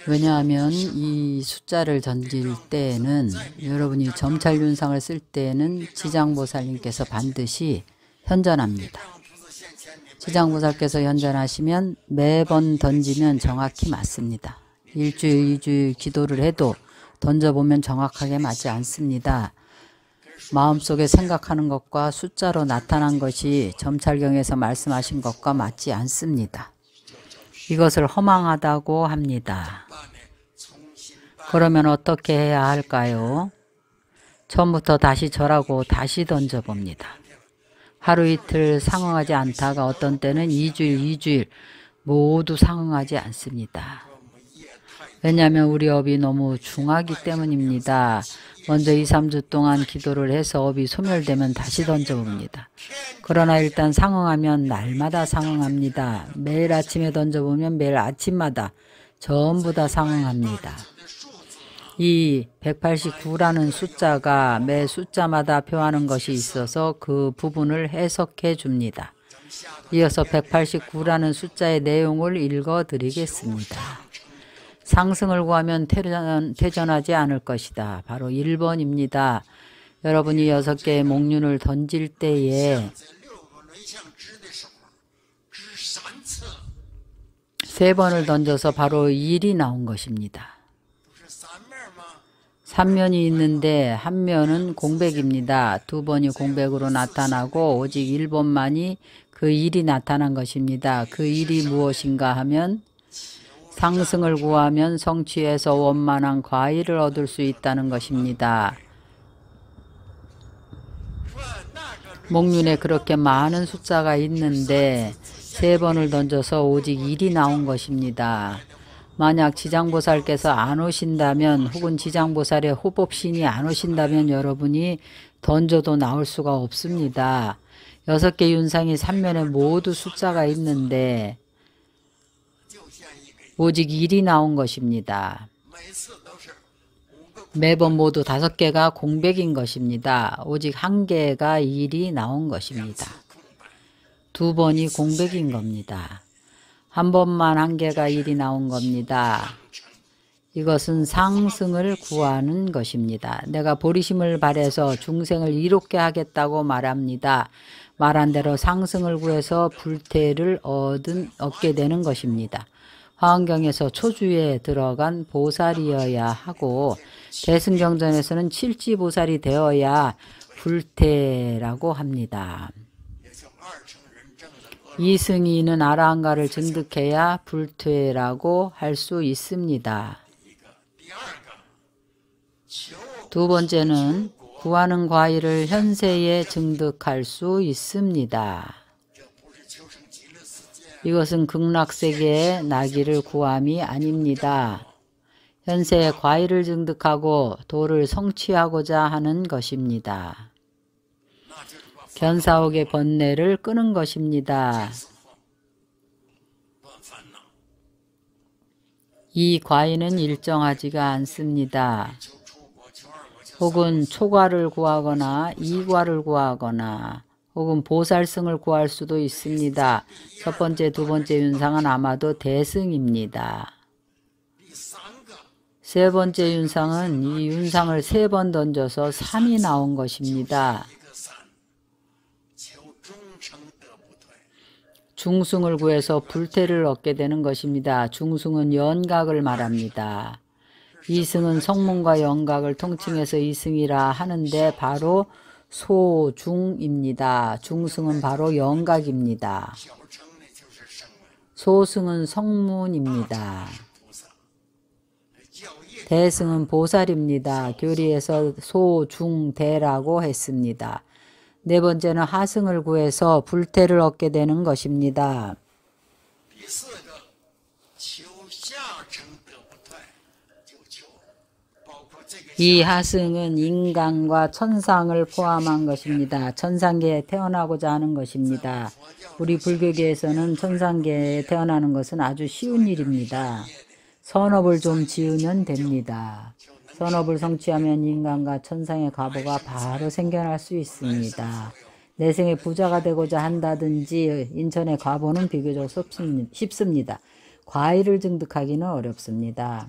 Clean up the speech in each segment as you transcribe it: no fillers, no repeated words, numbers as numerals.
왜냐하면 이 숫자를 던질 때에는 여러분이 점찰윤상을 쓸 때에는 지장보살님께서 반드시 현존합니다. 지장보살께서 현존하시면 매번 던지면 정확히 맞습니다. 일주일, 2주일 기도를 해도 던져보면 정확하게 맞지 않습니다. 마음속에 생각하는 것과 숫자로 나타난 것이 점찰경에서 말씀하신 것과 맞지 않습니다. 이것을 허망하다고 합니다. 그러면 어떻게 해야 할까요? 처음부터 다시 절하고 다시 던져봅니다. 하루 이틀 상응하지 않다가 어떤 때는 2주일 모두 상응하지 않습니다. 왜냐하면 우리 업이 너무 중하기 때문입니다. 먼저 2, 3주 동안 기도를 해서 업이 소멸되면 다시 던져봅니다. 그러나 일단 상응하면 날마다 상응합니다. 매일 아침에 던져보면 매일 아침마다 전부 다 상응합니다. 이 189라는 숫자가 매 숫자마다 표하는 것이 있어서 그 부분을 해석해 줍니다. 이어서 189라는 숫자의 내용을 읽어 드리겠습니다. 상승을 구하면 퇴전하지 않을 것이다. 바로 1번입니다. 여러분이 6개의 목륜을 던질 때에 3번을 던져서 바로 1이 나온 것입니다. 3면이 있는데 한 면은 공백입니다. 2번이 공백으로 나타나고 오직 1번만이 그 1이 나타난 것입니다. 그 1이 무엇인가 하면 상승을 구하면 성취해서 원만한 과일을 얻을 수 있다는 것입니다. 목륜에 그렇게 많은 숫자가 있는데 3번을 던져서 오직 1이 나온 것입니다. 만약 지장보살께서 안 오신다면 혹은 지장보살의 호법신이 안 오신다면 여러분이 던져도 나올 수가 없습니다. 6개 윤상이 3면에 모두 숫자가 있는데 오직 1이 나온 것입니다. 매번 모두 5개가 공백인 것입니다. 오직 1개가 1이 나온 것입니다. 2번이 공백인 겁니다. 한 번만 1개가 1이 나온 겁니다. 이것은 상승을 구하는 것입니다. 내가 보리심을 발해서 중생을 이롭게 하겠다고 말합니다. 말한 대로 상승을 구해서 불태를 얻게 되는 것입니다. 화엄경에서 초주에 들어간 보살이어야 하고 대승경전에서는 칠지보살이 되어야 불태라고 합니다. 이승이는 아라한가를 증득해야 불퇴라고 할 수 있습니다. 2번째는 구하는 과일을 현세에 증득할 수 있습니다. 이것은 극락세계의 나기를 구함이 아닙니다. 현세에 과일을 증득하고 도를 성취하고자 하는 것입니다. 견사옥의 번뇌를 끄는 것입니다. 이 과인은 일정하지가 않습니다. 혹은 초과를 구하거나 이과를 구하거나 혹은 보살승을 구할 수도 있습니다. 첫 번째, 두 번째 윤상은 아마도 대승입니다. 세 번째 윤상은 이 윤상을 3번 던져서 3이 나온 것입니다. 중승을 구해서 불태를 얻게 되는 것입니다. 중승은 연각을 말합니다. 이승은 성문과 연각을 통칭해서 이승이라 하는데 바로 소중입니다. 중승은 바로 연각입니다. 소승은 성문입니다. 대승은 보살입니다. 교리에서 소중대라고 했습니다. 4번째는 하승을 구해서 불태를 얻게 되는 것입니다. 이 하승은 인간과 천상을 포함한 것입니다. 천상계에 태어나고자 하는 것입니다. 우리 불교계에서는 천상계에 태어나는 것은 아주 쉬운 일입니다. 선업을 좀 지으면 됩니다. 선업을 성취하면 인간과 천상의 가보가 바로 생겨날 수 있습니다. 내생에 부자가 되고자 한다든지 인천의 가보는 비교적 쉽습니다. 과일을 증득하기는 어렵습니다.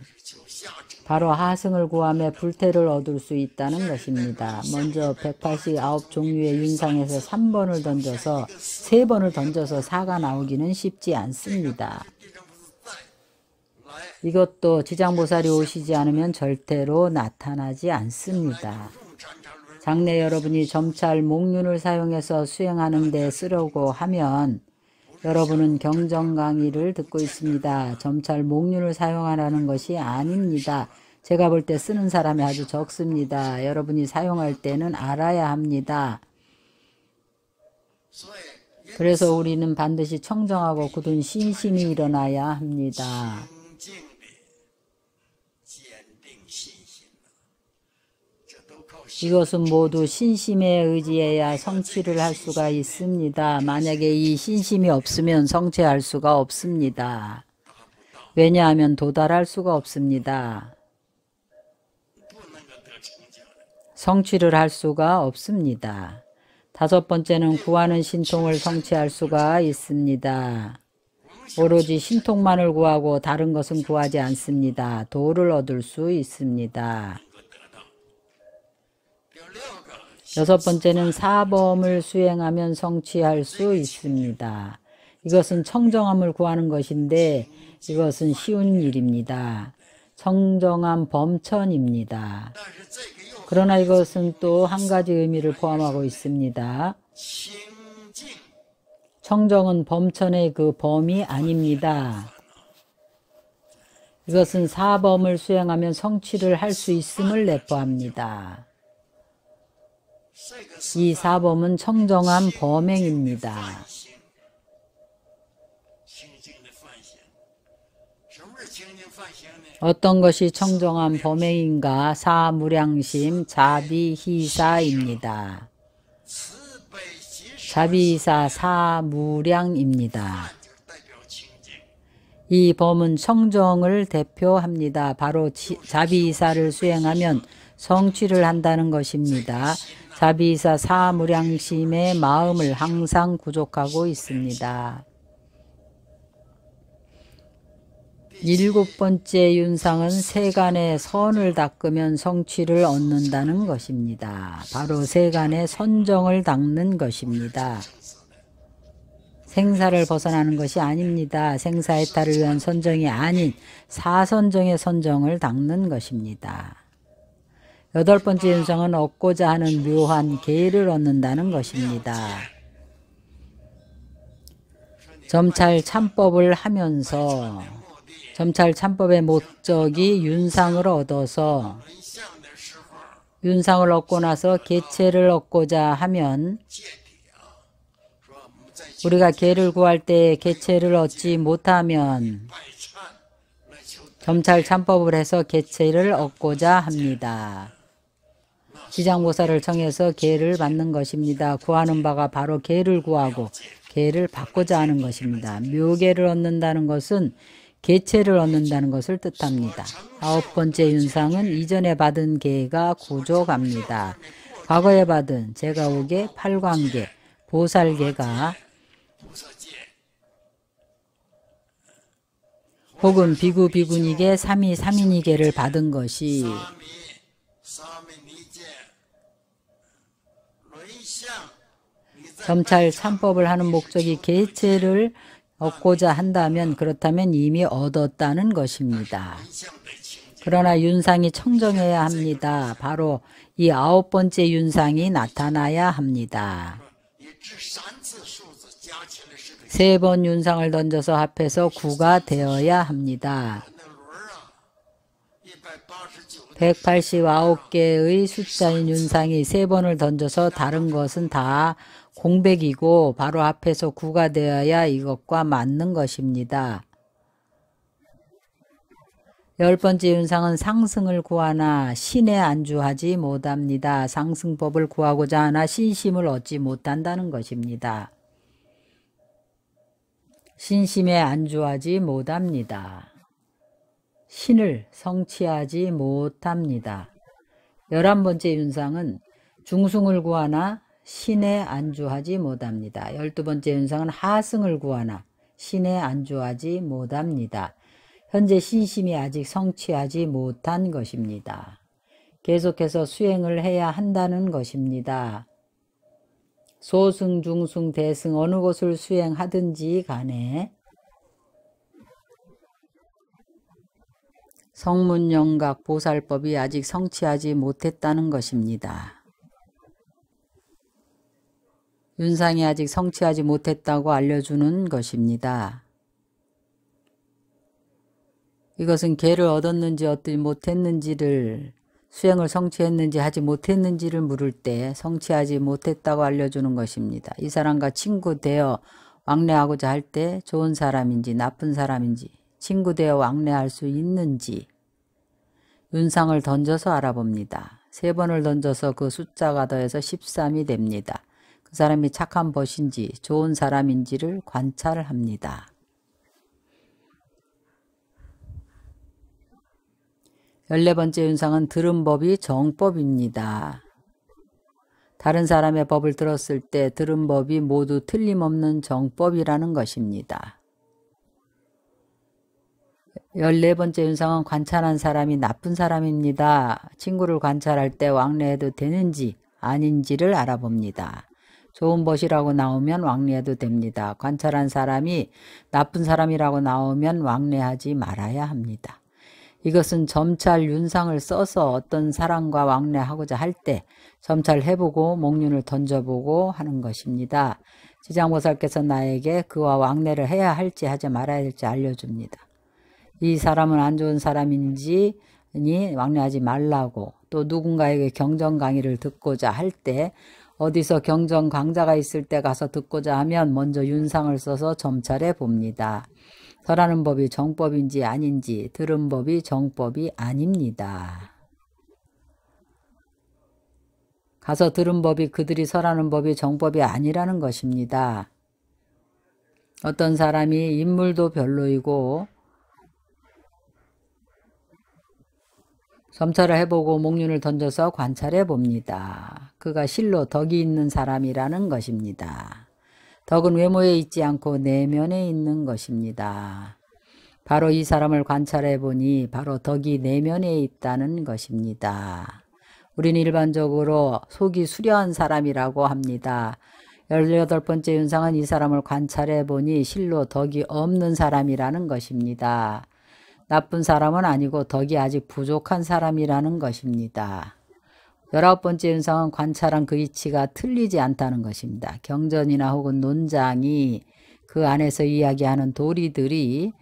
바로 하승을 구하며 불태를 얻을 수 있다는 것입니다. 먼저 189종류의 윤상에서 3번을 던져서 3번을 던져서 4가 나오기는 쉽지 않습니다. 이것도 지장보살이 오시지 않으면 절대로 나타나지 않습니다. 장래 여러분이 점찰 목륜을 사용해서 수행하는 데 쓰려고 하면 여러분은 경전 강의를 듣고 있습니다. 점찰 목륜을 사용하라는 것이 아닙니다. 제가 볼 때 쓰는 사람이 아주 적습니다. 여러분이 사용할 때는 알아야 합니다. 그래서 우리는 반드시 청정하고 굳은 신심이 일어나야 합니다. 이것은 모두 신심에 의지해야 성취를 할 수가 있습니다. 만약에 이 신심이 없으면 성취할 수가 없습니다. 왜냐하면 도달할 수가 없습니다. 성취를 할 수가 없습니다. 5번째는 구하는 신통을 성취할 수가 있습니다. 오로지 신통만을 구하고 다른 것은 구하지 않습니다. 도를 얻을 수 있습니다. 6번째는 사범을 수행하면 성취할 수 있습니다. 이것은 청정함을 구하는 것인데 이것은 쉬운 일입니다. 청정함 범천입니다. 그러나 이것은 또 한 가지 의미를 포함하고 있습니다. 청정은 범천의 그 범이 아닙니다. 이것은 사범을 수행하면 성취를 할 수 있음을 내포합니다. 이 사범은 청정한 범행입니다. 어떤 것이 청정한 범행인가? 사무량심, 자비희사입니다. 자비희사, 사무량입니다. 이 범은 청정을 대표합니다. 바로 자비희사를 수행하면 성취를 한다는 것입니다. 자비희사 사무량심의 마음을 항상 구족하고 있습니다. 7번째 윤상은 세간의 선을 닦으면 성취를 얻는다는 것입니다. 바로 세간의 선정을 닦는 것입니다. 생사를 벗어나는 것이 아닙니다. 생사해탈을 위한 선정이 아닌 사선정의 선정을 닦는 것입니다. 8번째 윤상은 얻고자 하는 묘한 계를 얻는다는 것입니다. 점찰 참법을 하면서 점찰 참법의 목적이 윤상을 얻어서 윤상을 얻고 나서 계체를 얻고자 하면 우리가 계를 구할 때 계체를 얻지 못하면 점찰 참법을 해서 계체를 얻고자 합니다. 지장보살을 청해서 계를 받는 것입니다. 구하는 바가 바로 계를 구하고 계를 받고자 하는 것입니다. 묘계를 얻는다는 것은 계체를 얻는다는 것을 뜻합니다. 9번째 윤상은 이전에 받은 계가 구족합니다. 과거에 받은 제가오계, 팔광계, 보살계가 혹은 비구, 비구니계, 삼이, 삼인이계를 받은 것이 점찰 참법을 하는 목적이 계체를 얻고자 한다면 그렇다면 이미 얻었다는 것입니다. 그러나 윤상이 청정해야 합니다. 바로 이 9번째 윤상이 나타나야 합니다. 3번 윤상을 던져서 합해서 9가 되어야 합니다. 189개의 숫자인 윤상이 3번을 던져서 다른 것은 다 공백이고 바로 앞에서 9가 되어야 이것과 맞는 것입니다. 10번째 윤상은 상승을 구하나 신에 안주하지 못합니다. 상승법을 구하고자 하나 신심을 얻지 못한다는 것입니다. 신심에 안주하지 못합니다. 신을 성취하지 못합니다. 11번째 윤상은 중승을 구하나 신에 안주하지 못합니다. 12번째 윤상은 하승을 구하나 신에 안주하지 못합니다. 현재 신심이 아직 성취하지 못한 것입니다. 계속해서 수행을 해야 한다는 것입니다. 소승, 중승, 대승 어느 곳을 수행하든지 간에 성문영각 보살법이 아직 성취하지 못했다는 것입니다. 윤상이 아직 성취하지 못했다고 알려주는 것입니다. 이것은 계를 얻었는지 얻지 못했는지를 수행을 성취했는지 하지 못했는지를 물을 때 성취하지 못했다고 알려주는 것입니다. 이 사람과 친구 되어 왕래하고자 할 때 좋은 사람인지 나쁜 사람인지 친구 되어 왕래할 수 있는지 윤상을 던져서 알아봅니다. 3번을 던져서 그 숫자가 더해서 13이 됩니다. 그 사람이 착한 벗인지 좋은 사람인지를 관찰합니다. 14번째 윤상은 들은 법이 정법입니다. 다른 사람의 법을 들었을 때 들은 법이 모두 틀림없는 정법이라는 것입니다. 14번째 윤상은 관찰한 사람이 나쁜 사람입니다. 친구를 관찰할 때 왕래해도 되는지 아닌지를 알아봅니다. 좋은 벗이라고 나오면 왕래해도 됩니다. 관찰한 사람이 나쁜 사람이라고 나오면 왕래하지 말아야 합니다. 이것은 점찰 윤상을 써서 어떤 사람과 왕래하고자 할 때 점찰해보고 목륜을 던져보고 하는 것입니다. 지장보살께서 나에게 그와 왕래를 해야 할지 하지 말아야 할지 알려줍니다. 이 사람은 안 좋은 사람인지 왕래하지 말라고, 또 누군가에게 경전 강의를 듣고자 할 때 어디서 경전 강좌가 있을 때 가서 듣고자 하면 먼저 윤상을 써서 점찰해 봅니다. 설하는 법이 정법인지 아닌지 들은 법이 정법이 아닙니다. 가서 들은 법이 그들이 설하는 법이 정법이 아니라는 것입니다. 어떤 사람이 인물도 별로이고 점찰을 해보고 목륜을 던져서 관찰해 봅니다. 그가 실로 덕이 있는 사람이라는 것입니다. 덕은 외모에 있지 않고 내면에 있는 것입니다. 바로 이 사람을 관찰해 보니 바로 덕이 내면에 있다는 것입니다. 우리는 일반적으로 속이 수려한 사람이라고 합니다. 18번째 윤상은 이 사람을 관찰해 보니 실로 덕이 없는 사람이라는 것입니다. 나쁜 사람은 아니고 덕이 아직 부족한 사람이라는 것입니다. 19번째 윤상은 관찰한 그 이치가 틀리지 않다는 것입니다. 경전이나 혹은 논장이 그 안에서 이야기하는 도리들이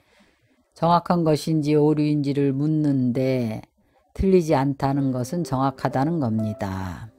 정확한 것인지 오류인지를 묻는데 틀리지 않다는 것은 정확하다는 겁니다.